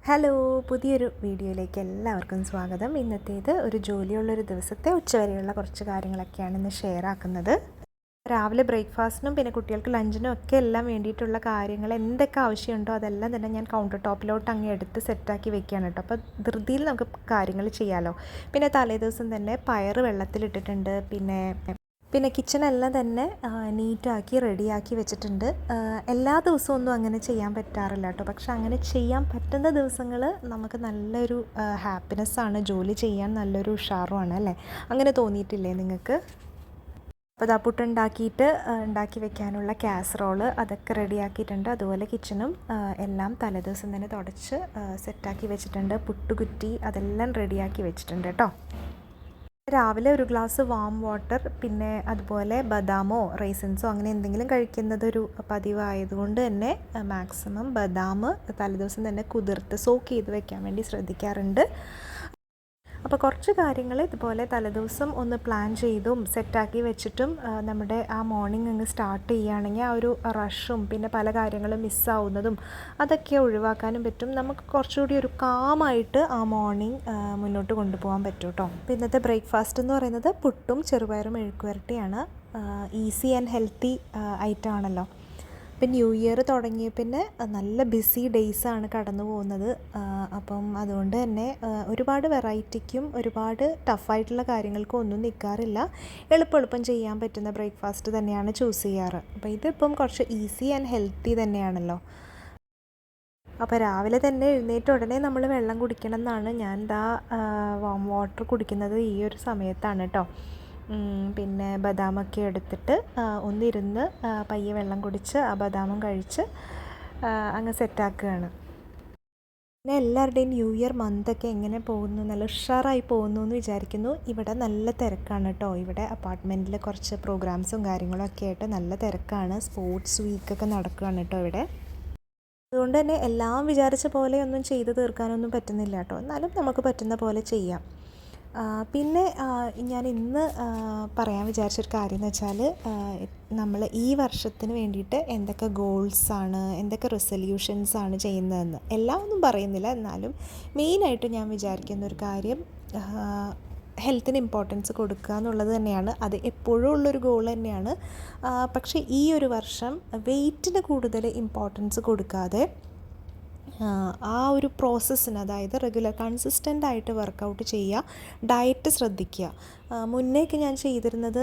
Hello, പുതിയൊരു വീഡിയോയിലേക്ക് എല്ലാവർക്കും സ്വാഗതം. ഇന്നത്തേത് ഒരു ജോലിയുള്ളൊരു ദിവസത്തെ ഉച്ചവരെയുള്ള കുറച്ച് കാര്യങ്ങളൊക്കെയാണ് ഇന്ന് ഷെയർ ആക്കുന്നത്. രാവിലെ ബ്രേക്ക്ഫാസ്റ്റിനും പിന്നെ കുട്ടികൾക്ക് ലഞ്ചിനും ഒക്കെ എല്ലാം വേണ്ടിയിട്ടുള്ള കാര്യങ്ങൾ എന്തൊക്കെ ആവശ്യമുണ്ടോ അതെല്ലാം തന്നെ ഞാൻ കൗണ്ടർ ടോപ്പിലോട്ട് അങ്ങ് എടുത്ത് സെറ്റാക്കി വെക്കുകയാണ് കേട്ടോ. അപ്പോൾ ധൃതിയിൽ നമുക്ക് കാര്യങ്ങൾ ചെയ്യാമല്ലോ. പിന്നെ തലേദിവസം തന്നെ പയറ് വെള്ളത്തിലിട്ടിട്ടുണ്ട്. പിന്നെ കിച്ചണെല്ലാം തന്നെ നീറ്റാക്കി റെഡിയാക്കി വെച്ചിട്ടുണ്ട്. എല്ലാ ദിവസവും ഒന്നും അങ്ങനെ ചെയ്യാൻ പറ്റാറില്ല കേട്ടോ. പക്ഷെ അങ്ങനെ ചെയ്യാൻ പറ്റുന്ന ദിവസങ്ങൾ നമുക്ക് നല്ലൊരു ഹാപ്പിനെസ്സാണ്, ജോലി ചെയ്യാൻ നല്ലൊരു ഉഷാറുമാണ് അല്ലേ? അങ്ങനെ തോന്നിയിട്ടില്ലേ നിങ്ങൾക്ക്? അപ്പോൾ ദാ ഉണ്ടാക്കി വെക്കാനുള്ള കാസറോള് അതൊക്കെ റെഡിയാക്കിയിട്ടുണ്ട്. അതുപോലെ കിച്ചണും എല്ലാം തലേദിവസം തന്നെ തുടച്ച് സെറ്റാക്കി വെച്ചിട്ടുണ്ട്. പുട്ടുകുറ്റി അതെല്ലാം റെഡിയാക്കി വെച്ചിട്ടുണ്ട് കേട്ടോ. രാവിലെ ഒരു ഗ്ലാസ് വാം വാട്ടർ, പിന്നെ അതുപോലെ ബദാമോ റൈസിൻസോ അങ്ങനെ എന്തെങ്കിലും കഴിക്കുന്നതൊരു പതിവായതുകൊണ്ട് തന്നെ മാക്സിമം ബദാം തലേദിവസം തന്നെ കുതിർത്ത് സോക്ക് ചെയ്ത് വെക്കാൻ വേണ്ടി ശ്രദ്ധിക്കാറുണ്ട്. അപ്പോൾ കുറച്ച് കാര്യങ്ങൾ ഇതുപോലെ തലേദിവസം ഒന്ന് പ്ലാൻ ചെയ്തും സെറ്റാക്കി വെച്ചിട്ടും നമ്മുടെ ആ മോർണിംഗ് അങ്ങ് സ്റ്റാർട്ട് ചെയ്യുകയാണെങ്കിൽ ആ ഒരു റഷും പിന്നെ പല കാര്യങ്ങളും മിസ്സാവുന്നതും അതൊക്കെ ഒഴിവാക്കാനും പറ്റും. നമുക്ക് കുറച്ചുകൂടി ഒരു കാമായിട്ട് ആ മോർണിംഗ് മുന്നോട്ട് കൊണ്ടുപോകാൻ പറ്റും കേട്ടോ. അപ്പോൾ ഇന്നത്തെ ബ്രേക്ക്ഫാസ്റ്റ് എന്ന് പറയുന്നത് പുട്ടും ചെറുപയറും മെഴുക്കുവരട്ടിയാണ്. ഈസി ആൻഡ് ഹെൽത്തി ഐറ്റം ആണല്ലോ. ഇപ്പം ന്യൂ ഇയർ തുടങ്ങിയ പിന്നെ നല്ല ബിസി ഡേയ്സാണ് കടന്നു പോകുന്നത്. അപ്പം അതുകൊണ്ട് തന്നെ ഒരുപാട് വെറൈറ്റിക്കും ഒരുപാട് ടഫായിട്ടുള്ള കാര്യങ്ങൾക്കും ഒന്നും നിൽക്കാറില്ല. എളുപ്പം ചെയ്യാൻ പറ്റുന്ന ബ്രേക്ക്ഫാസ്റ്റ് തന്നെയാണ് ചൂസ് ചെയ്യാറ്. അപ്പോൾ ഇതിപ്പം കുറച്ച് ഈസി ആൻഡ് ഹെൽത്തി തന്നെയാണല്ലോ. അപ്പോൾ രാവിലെ തന്നെ എഴുന്നേറ്റ ഉടനെ നമ്മൾ വെള്ളം കുടിക്കണം എന്നാണ്. ഞാൻ വാം വാട്ടർ കുടിക്കുന്നത് ഈ ഒരു സമയത്താണ് കേട്ടോ. പിന്നെ ബദാമൊക്കെ എടുത്തിട്ട് ഒന്നിരുന്ന് പയ്യെ വെള്ളം കുടിച്ച് ആ ബദാമും കഴിച്ച് അങ്ങ് സെറ്റാക്കുകയാണ്. പിന്നെ എല്ലാവരുടെയും ന്യൂ ഇയർ മന്തൊക്കെ എങ്ങനെ പോകുന്നു, നല്ല ഉഷാറായി പോകുന്നു എന്ന് വിചാരിക്കുന്നു. ഇവിടെ നല്ല തിരക്കാണ് കേട്ടോ. ഇവിടെ അപ്പാർട്ട്മെൻറ്റിൽ കുറച്ച് പ്രോഗ്രാംസും കാര്യങ്ങളൊക്കെ ആയിട്ട് നല്ല തിരക്കാണ്. സ്പോർട്സ് വീക്കൊക്കെ നടക്കുകയാണ് കേട്ടോ ഇവിടെ. അതുകൊണ്ട് തന്നെ എല്ലാം വിചാരിച്ച പോലെ ഒന്നും ചെയ്ത് തീർക്കാനൊന്നും പറ്റുന്നില്ല കേട്ടോ. എന്നാലും നമുക്ക് പറ്റുന്ന പോലെ ചെയ്യാം. പിന്നെ ഞാൻ ഇന്ന് പറയാൻ വിചാരിച്ചൊരു കാര്യം എന്ന് വെച്ചാൽ, നമ്മൾ ഈ വർഷത്തിന് വേണ്ടിയിട്ട് എന്തൊക്കെ ഗോൾസാണ്, എന്തൊക്കെ റെസൊല്യൂഷൻസാണ് ചെയ്യുന്നതെന്ന് എല്ലാം ഒന്നും പറയുന്നില്ല. എന്നാലും മെയിനായിട്ട് ഞാൻ വിചാരിക്കുന്ന ഒരു കാര്യം ഹെൽത്തിന് ഇമ്പോർട്ടൻസ് കൊടുക്കുക എന്നുള്ളത് തന്നെയാണ്. അത് എപ്പോഴും ഉള്ളൊരു ഗോൾ തന്നെയാണ്. പക്ഷേ ഈ ഒരു വർഷം വെയ്റ്റിന് കൂടുതൽ ഇമ്പോർട്ടൻസ് കൊടുക്കാതെ ആ ഒരു പ്രോസസ്സിന്, അതായത് റെഗുലർ കൺസിസ്റ്റൻ്റ് ആയിട്ട് വർക്കൗട്ട് ചെയ്യുക, ഡയറ്റ് ശ്രദ്ധിക്കുക. മുന്നേക്ക് ഞാൻ ചെയ്തിരുന്നത്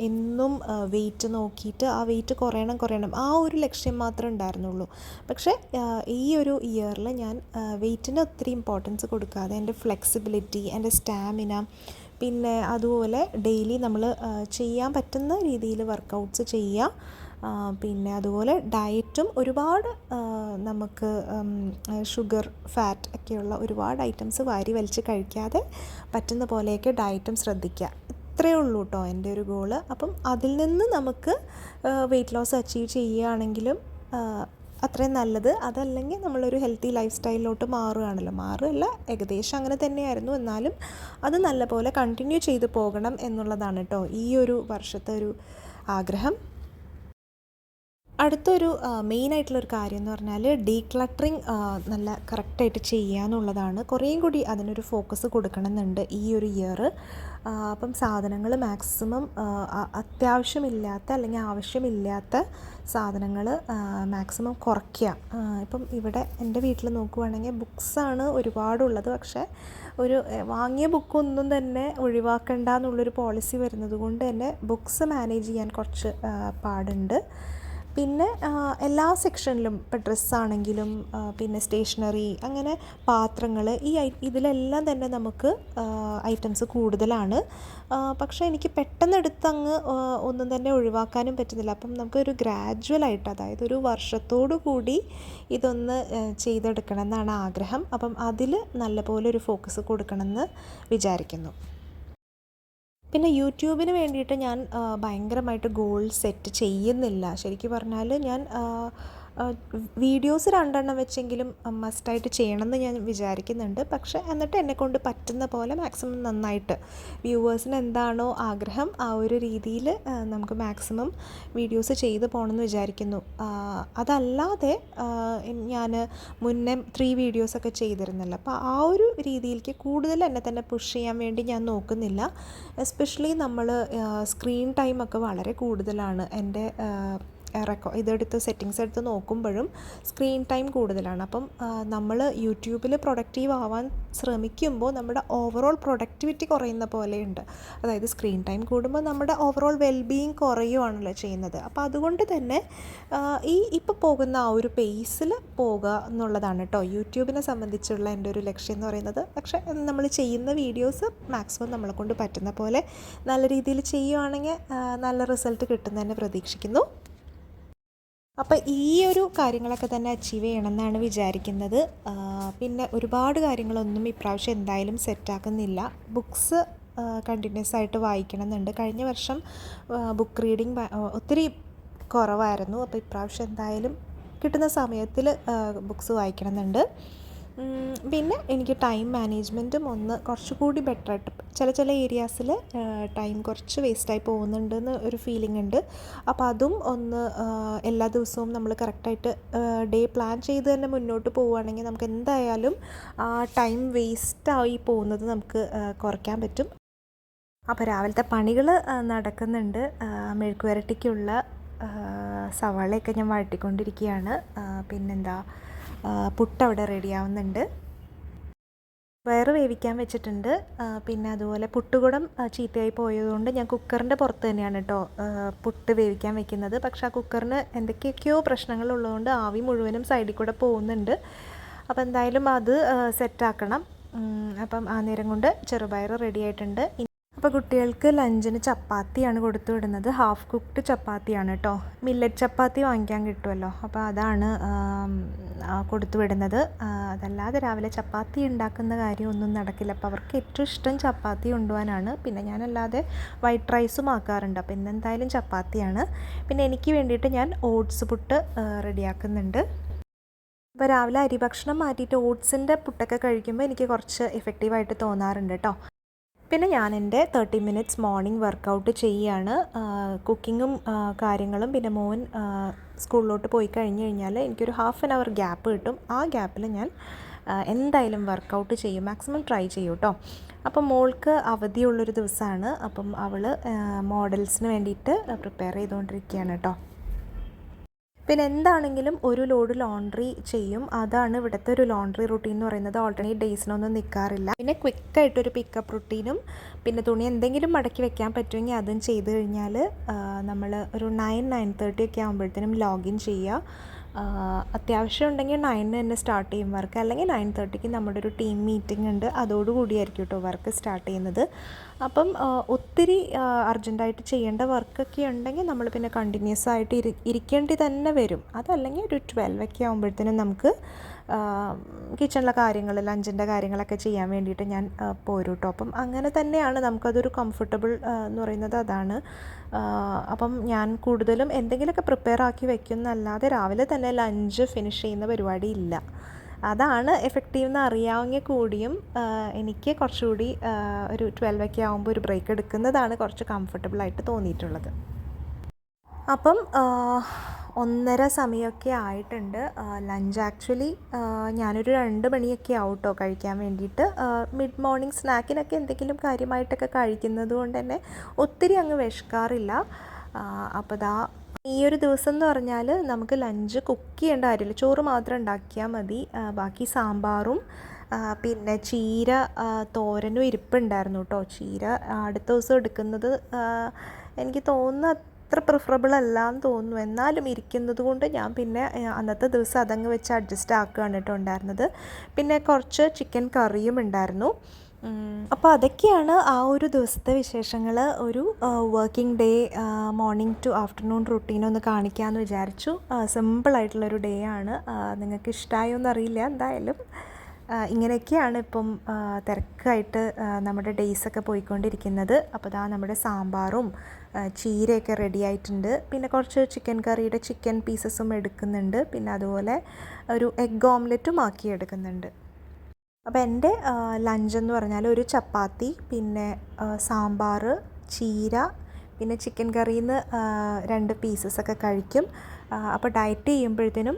എന്നും വെയിറ്റ് നോക്കിയിട്ട് ആ വെയിറ്റ് കുറയണം ആ ഒരു ലക്ഷ്യം മാത്രമേ ഉണ്ടായിരുന്നുള്ളൂ. പക്ഷേ ഈ ഒരു ഇയറിൽ ഞാൻ വെയിറ്റിന് ഒത്തിരി ഇമ്പോർട്ടൻസ് കൊടുക്കാതെ എൻ്റെ ഫ്ലെക്സിബിലിറ്റി, എൻ്റെ സ്റ്റാമിന, പിന്നെ അതുപോലെ ഡെയിലി നമ്മൾ ചെയ്യാൻ പറ്റുന്ന രീതിയിൽ വർക്കൗട്ട്സ് ചെയ്യുക. പിന്നെ അതുപോലെ ഡയറ്റും ഒരുപാട് നമുക്ക് ഷുഗർ, ഫാറ്റ് ഒക്കെയുള്ള ഒരുപാട് ഐറ്റംസ് വാരി വലിച്ച് കഴിക്കാതെ പറ്റുന്ന പോലെയൊക്കെ ഡയറ്റും ശ്രദ്ധിക്കുക. ഇത്രയേ ഉള്ളൂ കേട്ടോ എൻ്റെ ഒരു ഗോള്. അപ്പം അതിൽ നിന്ന് നമുക്ക് വെയിറ്റ് ലോസ് അച്ചീവ് ചെയ്യുകയാണെങ്കിലും അത്രയും നല്ലത്. അതല്ലെങ്കിൽ നമ്മളൊരു ഹെൽത്തി ലൈഫ് സ്റ്റൈലിലോട്ട് മാറുകയല്ല, ഏകദേശം അങ്ങനെ തന്നെയായിരുന്നു. എന്നാലും അത് നല്ലപോലെ കണ്ടിന്യൂ ചെയ്ത് പോകണം എന്നുള്ളതാണ് കേട്ടോ ഈ ഒരു വർഷത്തെ ഒരു ആഗ്രഹം. അടുത്തൊരു മെയിനായിട്ടുള്ളൊരു കാര്യം എന്ന് പറഞ്ഞാൽ ഡീക്ലട്ടറിങ് നല്ല കറക്റ്റായിട്ട് ചെയ്യുക എന്നുള്ളതാണ്. കുറേയും കൂടി അതിനൊരു ഫോക്കസ് കൊടുക്കണമെന്നുണ്ട് ഈ ഒരു ഇയർ. അപ്പം സാധനങ്ങൾ മാക്സിമം അത്യാവശ്യമില്ലാത്ത അല്ലെങ്കിൽ ആവശ്യമില്ലാത്ത സാധനങ്ങൾ മാക്സിമം കുറയ്ക്കുക. ഇപ്പം ഇവിടെ എൻ്റെ വീട്ടിൽ നോക്കുവാണെങ്കിൽ ബുക്സാണ് ഒരുപാടുള്ളത്. പക്ഷേ ഒരു വാങ്ങിയ ബുക്കൊന്നും തന്നെ ഒഴിവാക്കണ്ട എന്നുള്ളൊരു പോളിസി വരുന്നത് കൊണ്ട് തന്നെ ബുക്സ് മാനേജ് ചെയ്യാൻ കുറച്ച് പാടുണ്ട്. പിന്നെ എല്ലാ സെക്ഷനിലും ഇപ്പോൾ ഡ്രസ്സാണെങ്കിലും പിന്നെ സ്റ്റേഷനറി, അങ്ങനെ പാത്രങ്ങൾ, ഇതിലെല്ലാം തന്നെ നമുക്ക് ഐറ്റംസ് കൂടുതലാണ്. പക്ഷേ എനിക്ക് പെട്ടെന്ന് എടുത്തങ്ങ് ഒന്നും തന്നെ ഒഴിവാക്കാനും പറ്റുന്നില്ല. അപ്പം നമുക്കൊരു ഗ്രാജുവലായിട്ട്, അതായത് ഒരു വർഷത്തോടു കൂടി ഇതൊന്ന് ചെയ്തെടുക്കണം എന്നാണ് ആഗ്രഹം. അപ്പം അതിൽ നല്ലപോലെ ഒരു ഫോക്കസ് കൊടുക്കണമെന്ന് വിചാരിക്കുന്നു. പിന്നെ യൂട്യൂബിന് വേണ്ടിയിട്ട് ഞാൻ ഭയങ്കരമായിട്ട് ഗോൾ സെറ്റ് ചെയ്യുന്നില്ല. ശരിക്കും പറഞ്ഞാൽ ഞാൻ വീഡിയോസ് 2 എണ്ണം വെച്ചെങ്കിലും മസ്റ്റായിട്ട് ചെയ്യണമെന്ന് ഞാൻ വിചാരിക്കുന്നുണ്ട്. പക്ഷേ എന്നിട്ട് എന്നെക്കൊണ്ട് പറ്റുന്ന പോലെ മാക്സിമം നന്നായിട്ട് വ്യൂവേഴ്സിന് എന്താണോ ആഗ്രഹം ആ ഒരു രീതിയിൽ നമുക്ക് മാക്സിമം വീഡിയോസ് ചെയ്ത് പോകണമെന്ന് വിചാരിക്കുന്നു. അതല്ലാതെ ഞാൻ മുന്നേ 3 വീഡിയോസൊക്കെ ചെയ്തിരുന്നല്ലോ. അപ്പോൾ ആ ഒരു രീതിയിലേക്ക് കൂടുതൽ എന്നെ തന്നെ പുഷ് ചെയ്യാൻ വേണ്ടി ഞാൻ നോക്കുന്നില്ല. എസ്പെഷ്യലി നമ്മൾ സ്ക്രീൻ ടൈമൊക്കെ വളരെ കൂടുതലാണ്. എൻ്റെ ഇതെടുത്ത് സെറ്റിങ്സ് എടുത്ത് നോക്കുമ്പോഴും സ്ക്രീൻ ടൈം കൂടുതലാണ്. അപ്പം നമ്മൾ യൂട്യൂബിൽ പ്രൊഡക്റ്റീവ് ആവാൻ ശ്രമിക്കുമ്പോൾ നമ്മുടെ ഓവറോൾ പ്രൊഡക്ടിവിറ്റി കുറയുന്ന പോലെയുണ്ട്. അതായത് സ്ക്രീൻ ടൈം കൂടുമ്പോൾ നമ്മുടെ ഓവറോൾ വെൽബീയിങ് കുറയുവാണല്ലോ ചെയ്യുന്നത്. അപ്പോൾ അതുകൊണ്ട് തന്നെ ഇപ്പോൾ പോകുന്ന ആ ഒരു പേസിൽ പോകുക എന്നുള്ളതാണ് കേട്ടോ യൂട്യൂബിനെ സംബന്ധിച്ചുള്ള എൻ്റെ ഒരു ലക്ഷ്യം എന്ന് പറയുന്നത്. പക്ഷേ നമ്മൾ ചെയ്യുന്ന വീഡിയോസ് മാക്സിമം നമ്മളെ കൊണ്ട് പറ്റുന്ന പോലെ നല്ല രീതിയിൽ ചെയ്യുവാണെങ്കിൽ നല്ല റിസൾട്ട് കിട്ടുമെന്ന് പ്രതീക്ഷിക്കുന്നു. അപ്പോൾ ഈ ഒരു കാര്യങ്ങളൊക്കെ തന്നെ അച്ചീവ് ചെയ്യണമെന്നാണ് വിചാരിക്കുന്നത്. പിന്നെ ഒരുപാട് കാര്യങ്ങളൊന്നും ഇപ്രാവശ്യം എന്തായാലും സെറ്റാക്കുന്നില്ല. ബുക്സ് കണ്ടിന്യൂസ് ആയിട്ട് വായിക്കണമെന്നുണ്ട്. കഴിഞ്ഞ വർഷം ബുക്ക് റീഡിങ് ഒത്തിരി കുറവായിരുന്നു. അപ്പോൾ ഇപ്രാവശ്യം എന്തായാലും കിട്ടുന്ന സമയത്തിൽ ബുക്സ് വായിക്കണമെന്നുണ്ട്. പിന്നെ എനിക്ക് ടൈം മാനേജ്മെൻറ്റും ഒന്ന് കുറച്ചുകൂടി ബെറ്ററായിട്ട് ചില ഏരിയാസിൽ ടൈം കുറച്ച് വേസ്റ്റായി പോകുന്നുണ്ടെന്ന് ഒരു ഫീലിംഗ് ഉണ്ട്. അപ്പോൾ അതും ഒന്ന് എല്ലാ ദിവസവും നമ്മൾ കറക്റ്റായിട്ട് ഡേ പ്ലാൻ ചെയ്ത് തന്നെ മുന്നോട്ട് പോവുകയാണെങ്കിൽ നമുക്ക് എന്തായാലും ആ ടൈം വേസ്റ്റായി പോകുന്നത് നമുക്ക് കുറയ്ക്കാൻ പറ്റും. അപ്പോൾ രാവിലത്തെ പണികൾ നടക്കുന്നുണ്ട്. മെഴുക്ക് വരട്ടിക്കുള്ള സവാളയൊക്കെ ഞാൻ വഴട്ടിക്കൊണ്ടിരിക്കുകയാണ്. പിന്നെന്താ പുട്ടവിടെ റെഡിയാവുന്നുണ്ട്. വയറ് വേവിക്കാൻ വെച്ചിട്ടുണ്ട്. പിന്നെ അതുപോലെ പുട്ടുകുടം ചീത്തയായി പോയതുകൊണ്ട് ഞാൻ കുക്കറിൻ്റെ പുറത്ത് തന്നെയാണ് കേട്ടോ പുട്ട് വേവിക്കാൻ വെക്കുന്നത്. പക്ഷേ ആ കുക്കറിന് എന്തൊക്കെയൊക്കെയോ പ്രശ്നങ്ങളുള്ളതുകൊണ്ട് ആവി മുഴുവനും സൈഡിൽ കൂടെ പോകുന്നുണ്ട്. അപ്പോൾ എന്തായാലും അത് സെറ്റാക്കണം. അപ്പം ആ നേരം കൊണ്ട് ചെറുപയർ റെഡി ആയിട്ടുണ്ട്. അപ്പോൾ കുട്ടികൾക്ക് ലഞ്ചിന് ചപ്പാത്തിയാണ് കൊടുത്തു വിടുന്നത്. ഹാഫ് കുക്ക്ഡ് ചപ്പാത്തിയാണ് കേട്ടോ. മില്ലറ്റ് ചപ്പാത്തി വാങ്ങിക്കാൻ കിട്ടുമല്ലോ. അപ്പോൾ അതാണ് കൊടുത്തു വിടുന്നത്. അതല്ലാതെ രാവിലെ ചപ്പാത്തി ഉണ്ടാക്കുന്ന കാര്യമൊന്നും നടക്കില്ല. അപ്പോൾ അവർക്ക് ഏറ്റവും ഇഷ്ടം ചപ്പാത്തി കൊണ്ടുപോകാനാണ്. പിന്നെ ഞാനല്ലാതെ വൈറ്റ് റൈസും ആക്കാറുണ്ട്. അപ്പോൾ ഇന്നെന്തായാലും ചപ്പാത്തിയാണ്. പിന്നെ എനിക്ക് വേണ്ടിയിട്ട് ഞാൻ ഓട്സ് പുട്ട് റെഡിയാക്കുന്നുണ്ട്. അപ്പോൾ രാവിലെ അരി ഭക്ഷണം മാറ്റിയിട്ട് ഓട്സിൻ്റെ പുട്ടൊക്കെ കഴിക്കുമ്പോൾ എനിക്ക് കുറച്ച് എഫക്റ്റീവായിട്ട് തോന്നാറുണ്ട് കേട്ടോ. പിന്നെ ഞാൻ എൻ്റെ 30 മിനിറ്റ്സ് മോർണിംഗ് വർക്കൗട്ട് ചെയ്യുകയാണ്. കുക്കിങ്ങും കാര്യങ്ങളും പിന്നെ മോൻ സ്കൂളിലോട്ട് പോയി കഴിഞ്ഞ് കഴിഞ്ഞാൽ എനിക്കൊരു ഹാഫ് ആൻ അവർ ഗ്യാപ്പ് കിട്ടും. ആ ഗ്യാപ്പിൽ ഞാൻ എന്തായാലും വർക്കൗട്ട് ചെയ്യും, മാക്സിമം ട്രൈ ചെയ്യും കേട്ടോ. അപ്പം മോൾക്ക് അവധിയുള്ളൊരു ദിവസമാണ്. അപ്പം അവൾ മോഡൽസിന് വേണ്ടിയിട്ട് പ്രിപ്പയർ ചെയ്തുകൊണ്ടിരിക്കുകയാണ് കേട്ടോ. പിന്നെ എന്താണെങ്കിലും ഒരു ലോഡ് ലോണ്ട്രി ചെയ്യും. അതാണ് ഇവിടുത്തെ ഒരു ലോണ്ട്രി റുട്ടീൻ എന്ന് പറയുന്നത്. ഓൾട്ടർനേറ്റ് ഡേയ്സിനൊന്നും നിൽക്കാറില്ല. പിന്നെ ക്വിക്കായിട്ടൊരു പിക്കപ്പ് റുട്ടീനും പിന്നെ തുണി എന്തെങ്കിലും മടക്കി വെക്കാൻ പറ്റുമെങ്കിൽ അതും ചെയ്ത് കഴിഞ്ഞാൽ നമ്മൾ ഒരു 9-9:30 ഒക്കെ ആകുമ്പോഴത്തേനും ലോഗിൻ ചെയ്യുക. അത്യാവശ്യം ഉണ്ടെങ്കിൽ 9 തന്നെ സ്റ്റാർട്ട് ചെയ്യും വർക്ക്. അല്ലെങ്കിൽ 9:30 നമ്മുടെ ഒരു ടീം മീറ്റിംഗ് ഉണ്ട്, അതോടുകൂടിയായിരിക്കും കേട്ടോ വർക്ക് സ്റ്റാർട്ട് ചെയ്യുന്നത്. അപ്പം ഒത്തിരി അർജൻറ്റായിട്ട് ചെയ്യേണ്ട വർക്കൊക്കെ ഉണ്ടെങ്കിൽ നമ്മൾ പിന്നെ കണ്ടിന്യൂസ് ആയിട്ട് ഇരിക്കേണ്ടി തന്നെ വരും. അതല്ലെങ്കിൽ ഒരു 12 ഒക്കെ ആകുമ്പോഴത്തേനും നമുക്ക് കിച്ചണിലെ കാര്യങ്ങൾ ലഞ്ചിൻ്റെ കാര്യങ്ങളൊക്കെ ചെയ്യാൻ വേണ്ടിയിട്ട് ഞാൻ പോരും കേട്ടോ. അപ്പം അങ്ങനെ തന്നെയാണ് നമുക്കതൊരു കംഫർട്ടബിൾ എന്ന് പറയുന്നത് അതാണ്. അപ്പം ഞാൻ കൂടുതലും എന്തെങ്കിലുമൊക്കെ പ്രിപ്പയർ ആക്കി വെക്കുന്നല്ലാതെ രാവിലെ തന്നെ ലഞ്ച് ഫിനിഷ് ചെയ്യുന്ന പരിപാടി ഇല്ല. അതാണ് എഫക്റ്റീവ് എന്ന് അറിയാമെങ്കിൽ കൂടിയും എനിക്ക് കുറച്ചുകൂടി ഒരു 12 ഒക്കെ ആകുമ്പോൾ ഒരു ബ്രേക്ക് എടുക്കുന്നതാണ് കുറച്ച് കംഫർട്ടബിളായിട്ട് തോന്നിയിട്ടുള്ളത്. അപ്പം 1:30 സമയമൊക്കെ ആയിട്ടുണ്ട്. ലഞ്ച് ആക്ച്വലി ഞാനൊരു 2 മണിയൊക്കെ ആവും കേട്ടോ കഴിക്കാൻ വേണ്ടിയിട്ട്. മിഡ് മോർണിംഗ് സ്നാക്കിനൊക്കെ എന്തെങ്കിലും കാര്യമായിട്ടൊക്കെ കഴിക്കുന്നത് കൊണ്ട് തന്നെ ഒത്തിരി അങ്ങ് വിശക്കാറില്ല. അപ്പോൾ ഈ ഒരു ദിവസം എന്ന് പറഞ്ഞാൽ നമുക്ക് ലഞ്ച് കുക്ക് ചെയ്യേണ്ട കാര്യമില്ല, ചോറ് മാത്രം ഉണ്ടാക്കിയാൽ മതി. ബാക്കി സാമ്പാറും പിന്നെ ചീര തോരനും ഇരിപ്പുണ്ടായിരുന്നു കേട്ടോ. ചീര അടുത്ത ദിവസം എടുക്കുന്നത് എനിക്ക് തോന്നുന്നു അത്ര പ്രിഫറബിൾ അല്ല എന്ന് തോന്നുന്നു. എന്നാലും ഇരിക്കുന്നത് കൊണ്ട് ഞാൻ പിന്നെ അന്നത്തെ ദിവസം അതങ്ങ് വെച്ച് അഡ്ജസ്റ്റ് ആക്കുകയാണ് കേട്ടോ ഉണ്ടായിരുന്നത്. പിന്നെ കുറച്ച് ചിക്കൻ കറിയും ഉണ്ടായിരുന്നു. അപ്പോൾ അതൊക്കെയാണ് ആ ഒരു ദിവസത്തെ വിശേഷങ്ങൾ. ഒരു working day morning to afternoon റുട്ടീനൊന്ന് കാണിക്കാമെന്ന് വിചാരിച്ചു. സിമ്പിളായിട്ടുള്ളൊരു ഡേ ആണ്. നിങ്ങൾക്ക് ഇഷ്ടമായോ എന്നറിയില്ല. എന്തായാലും ഇങ്ങനെയൊക്കെയാണ് ഇപ്പം തിരക്കായിട്ട് നമ്മുടെ ഡേയ്സൊക്കെ പോയിക്കൊണ്ടിരിക്കുന്നത്. അപ്പോൾ ഇതാ നമ്മുടെ സാമ്പാറും ചീരയൊക്കെ റെഡി ആയിട്ടുണ്ട്. പിന്നെ കുറച്ച് ചിക്കൻ കറിയുടെ ചിക്കൻ പീസസും എടുക്കുന്നുണ്ട്. പിന്നെ അതുപോലെ ഒരു എഗ് ഓംലെറ്റും ആക്കി എടുക്കുന്നുണ്ട്. അപ്പോൾ എൻ്റെ ലഞ്ചെന്ന് പറഞ്ഞാൽ ഒരു ചപ്പാത്തി, പിന്നെ സാമ്പാർ, ചീര, പിന്നെ ചിക്കൻ കറിയിൽ നിന്ന് 2 പീസസൊക്കെ കഴിക്കും. അപ്പോൾ ഡയറ്റ് ചെയ്യുമ്പോഴത്തേനും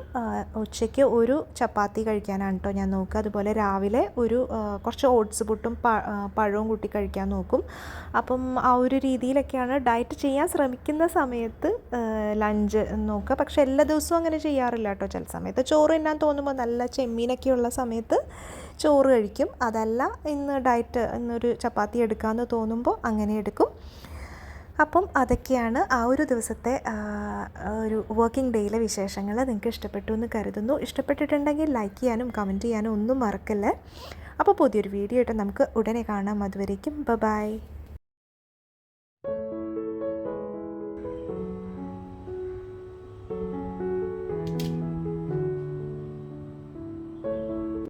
ഉച്ചയ്ക്ക് ഒരു ചപ്പാത്തി കഴിക്കാനാണ് കേട്ടോ ഞാൻ നോക്കുക. അതുപോലെ രാവിലെ കുറച്ച് ഓട്സ് പുട്ടും പഴവും കൂട്ടി കഴിക്കാൻ നോക്കും. അപ്പം ആ ഒരു രീതിയിലൊക്കെയാണ് ഡയറ്റ് ചെയ്യാൻ ശ്രമിക്കുന്ന സമയത്ത് ലഞ്ച് നോക്കുക. പക്ഷേ എല്ലാ ദിവസവും അങ്ങനെ ചെയ്യാറില്ല കേട്ടോ. ചില സമയത്ത് ചോറ് തിന്നാൻ തോന്നുമ്പോൾ, നല്ല ചെമ്മീനൊക്കെയുള്ള സമയത്ത് ചോറ് കഴിക്കും. അതല്ല ഇന്നൊരു ചപ്പാത്തി എടുക്കാമെന്ന് തോന്നുമ്പോൾ അങ്ങനെ എടുക്കും. അപ്പം അതൊക്കെയാണ് ആ ഒരു ദിവസത്തെ ഒരു വർക്കിംഗ് ഡേയിലെ വിശേഷങ്ങൾ. നിങ്ങൾക്ക് ഇഷ്ടപ്പെട്ടു എന്ന് കരുതുന്നു. ഇഷ്ടപ്പെട്ടിട്ടുണ്ടെങ്കിൽ ലൈക്ക് ചെയ്യാനും കമൻറ്റ് ചെയ്യാനും ഒന്നും മറക്കല്ലേ. അപ്പോൾ പുതിയൊരു വീഡിയോ ആയിട്ട് നമുക്ക് ഉടനെ കാണാം. അതുവരേക്കും ബൈ.